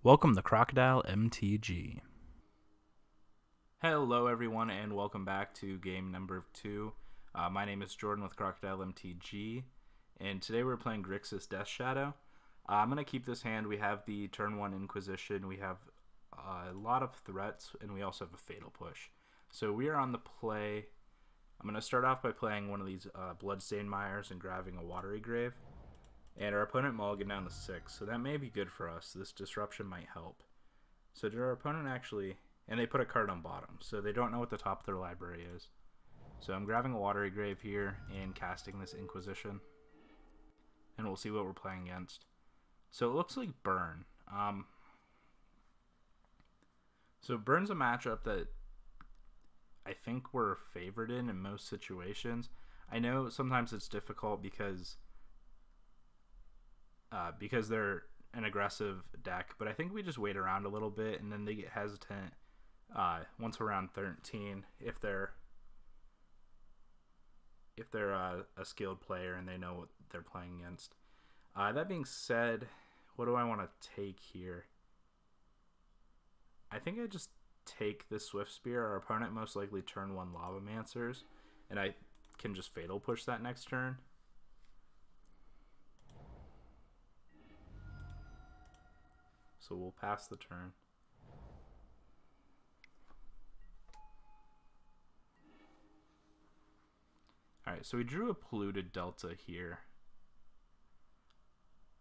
Welcome to crocodilemtg. Hello everyone and welcome back to game number 2. My name is Jordan with crocodilemtg, and today we're playing Grixis Death Shadow. I'm going to keep this hand. We have the turn 1 Inquisition, we have a lot of threats, and we also have a Fatal Push. So we are on the play. I'm going to start off by playing one of these Bloodstained Mires and grabbing a Watery Grave. And our opponent mulliganed down to 6, so that may be good for us. This disruption might help. So did our opponent actually... And they put a card on bottom, so they don't know what the top of their library is. So I'm grabbing a Watery Grave here and casting this Inquisition. And we'll see what we're playing against. So it looks like Burn. So Burn's a matchup that I think we're favored in most situations. I know sometimes it's difficult because they're an aggressive deck, but I think we just wait around a little bit and then they get hesitant once we're around 13 if they're a skilled player and they know what they're playing against. That being said, what do I want to take here? I think I just take the Swift Spear. Our opponent most likely turn 1 Lavamancers, and I can just Fatal Push that next turn. So we'll pass the turn. Alright, so we drew a Polluted Delta here.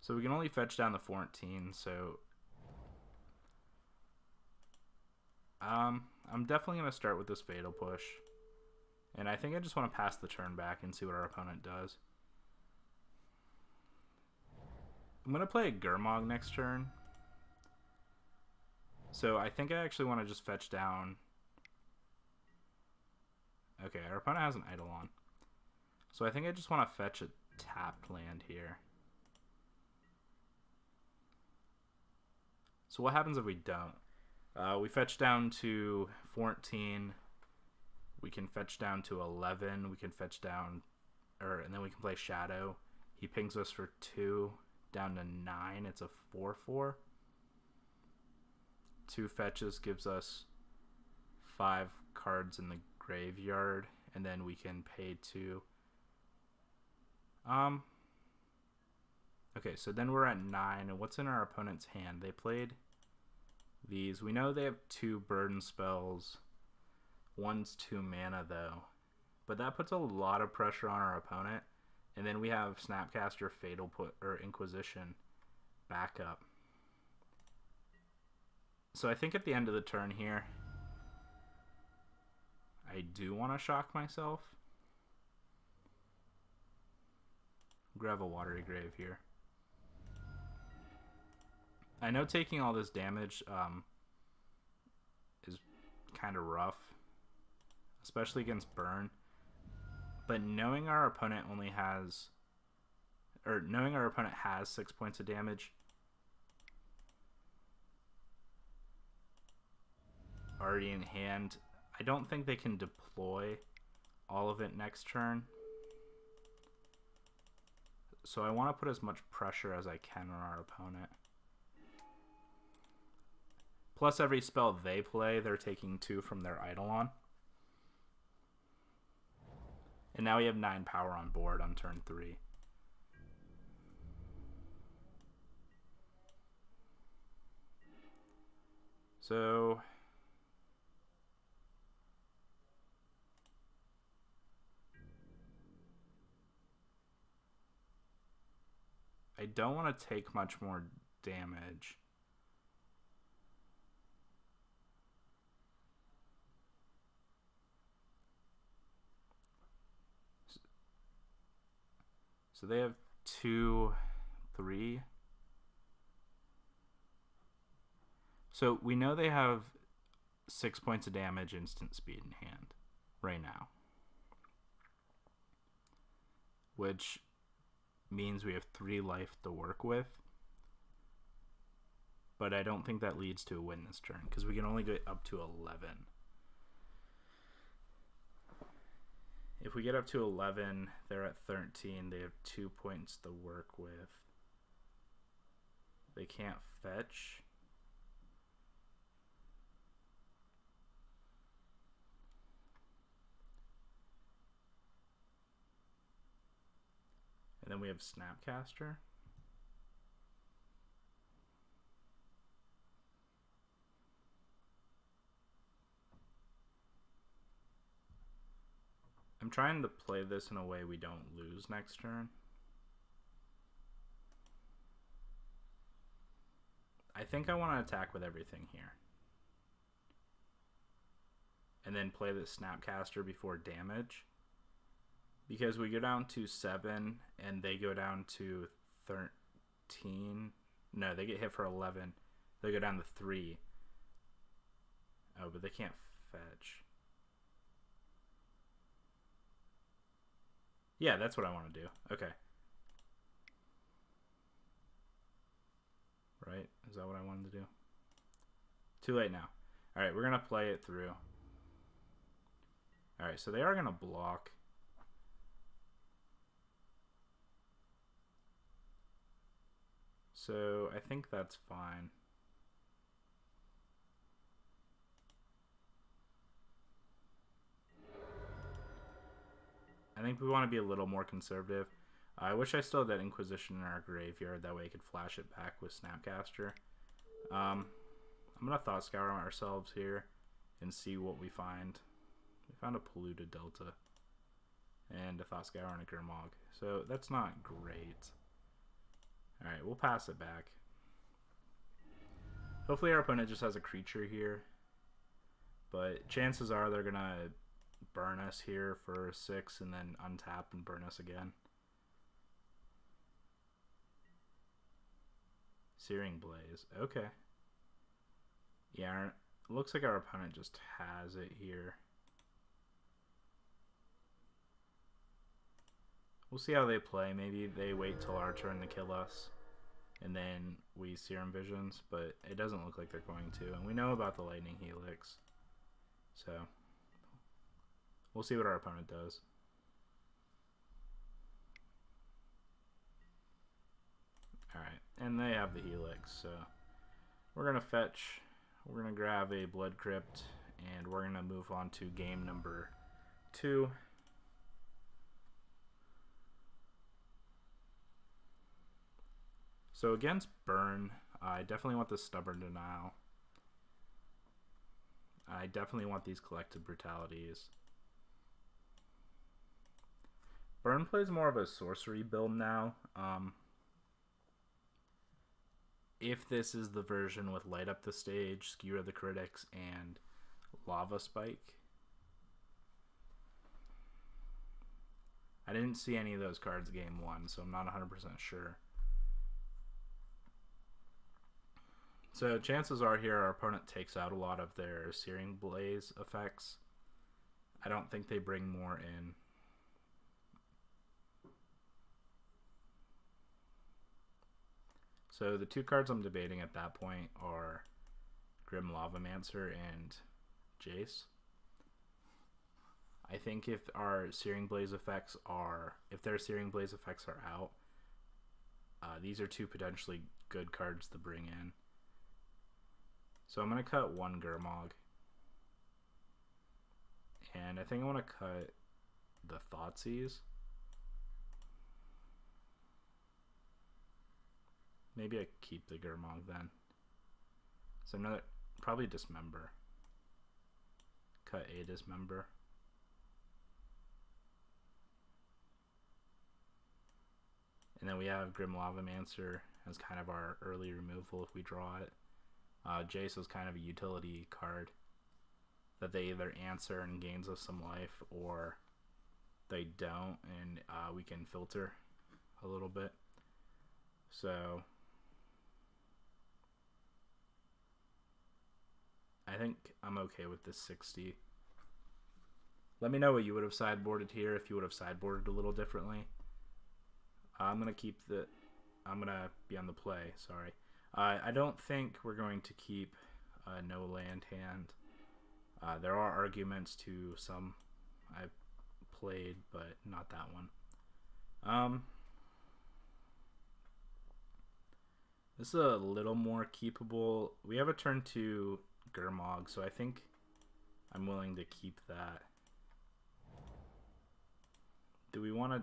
So we can only fetch down the 14, so... I'm definitely going to start with this Fatal Push. And I think I just want to pass the turn back and see what our opponent does. I'm going to play a Gurmag next turn. So I think I actually want to just fetch down... Okay, our opponent has an Eidolon. So I think I just want to fetch a tapped land here. So what happens if we don't? We fetch down to 14. We can fetch down to 11. We can fetch down... and then we can play Shadow. He pings us for 2. Down to 9. It's a 4/4. 2 fetches gives us 5 cards in the graveyard, and then we can pay 2. Okay, so then we're at 9, and what's in our opponent's hand? They played these. We know they have 2 burden spells. One's 2 mana, though. But that puts a lot of pressure on our opponent, and then we have Snapcaster, Inquisition backup. So I think at the end of the turn here, I do want to shock myself. Grab a Watery Grave here. I know taking all this damage is kind of rough, especially against Burn. But knowing our opponent has 6 points of damage already in hand, I don't think they can deploy all of it next turn. So I want to put as much pressure as I can on our opponent. Plus every spell they play, they're taking 2 from their Eidolon. And now we have 9 power on board on turn 3. So... I don't want to take much more damage. So they have 2, 3. So we know they have 6 points of damage, instant speed in hand right now. Which means we have 3 life to work with. But I don't think that leads to a win this turn, because we can only get up to 11. If we get up to 11, they're at 13. They have 2 points to work with. They can't fetch. then we have Snapcaster. I'm trying to play this in a way we don't lose next turn. I think I want to attack with everything here. And then play the Snapcaster before damage. Because we go down to 7 and they go down to 13. No, they get hit for 11. They go down to 3. Oh, but they can't fetch. Yeah, that's what I want to do. Okay. Right? Is that what I wanted to do? Too late now. Alright, we're going to play it through. Alright, so they are going to block. So I think that's fine. I think we want to be a little more conservative. I wish I still had that Inquisition in our graveyard. That way I could flash it back with Snapcaster. I'm going to Thought Scour ourselves here and see what we find. We found a Polluted Delta and a Thought Scour and a Gurmag. So that's not great. Alright, we'll pass it back. Hopefully our opponent just has a creature here. But chances are they're going to burn us here for 6 and then untap and burn us again. Searing Blaze. Okay. Yeah, looks like our opponent just has it here. We'll see how they play. Maybe they wait till our turn to kill us and then we Serum Visions, but it doesn't look like they're going to. And we know about the Lightning Helix. So we'll see what our opponent does. Alright, and they have the Helix, so we're going to fetch, we're going to grab a Blood Crypt, and we're going to move on to game number 2. So against Burn, I definitely want the Stubborn Denial. I definitely want these Collective Brutalities. Burn plays more of a sorcery build now. If this is the version with Light Up the Stage, Skewer the Critics, and Lava Spike. I didn't see any of those cards game 1, so I'm not 100% sure. So chances are here our opponent takes out a lot of their Searing Blaze effects. I don't think they bring more in. So the 2 cards I'm debating at that point are Grim Lavamancer and Jace. I think if our Searing Blaze effects are, if their Searing Blaze effects are out, these are 2 potentially good cards to bring in. So I'm going to cut 1 Gurmag. And I think I want to cut the Thoughtseize. Maybe I keep the Gurmag then. So another, probably Dismember. Cut a Dismember. And then we have Grim Lavamancer as kind of our early removal if we draw it. Jace is kind of a utility card that they either answer and gains us some life, or they don't, and we can filter a little bit. So I think I'm okay with this 60. Let me know what you would have sideboarded here, if you would have sideboarded a little differently. I'm going to keep the... I'm going to be on the play, sorry. I don't think we're going to keep no land hand. There are arguments to some I've played, but not that one. This is a little more keepable. We have a turn 2 Gurmag, so I think I'm willing to keep that. Do we want to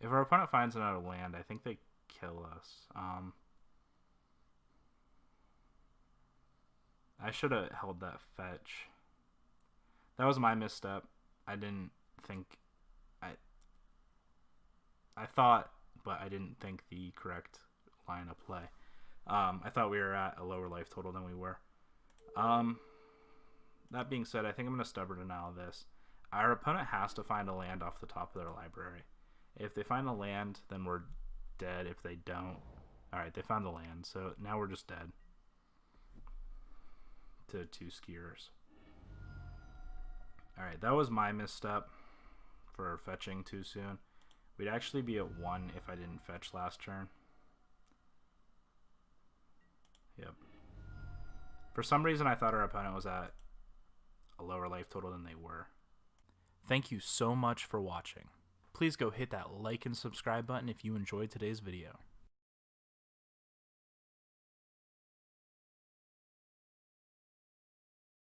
If our opponent finds another land, I think they kill us. I should have held that fetch. That was my misstep. I didn't think... I thought, but I didn't think the correct line of play. I thought we were at a lower life total than we were. That being said, I think I'm going to stubborn denial this. Our opponent has to find a land off the top of their library. If they find a land, then we're dead. If they don't... Alright, they found the land, so now we're just dead. To 2 skiers. Alright, that was my misstep for fetching too soon. We'd actually be at 1 if I didn't fetch last turn. Yep. For some reason, I thought our opponent was at a lower life total than they were. Thank you so much for watching. Please go hit that like and subscribe button if you enjoyed today's video.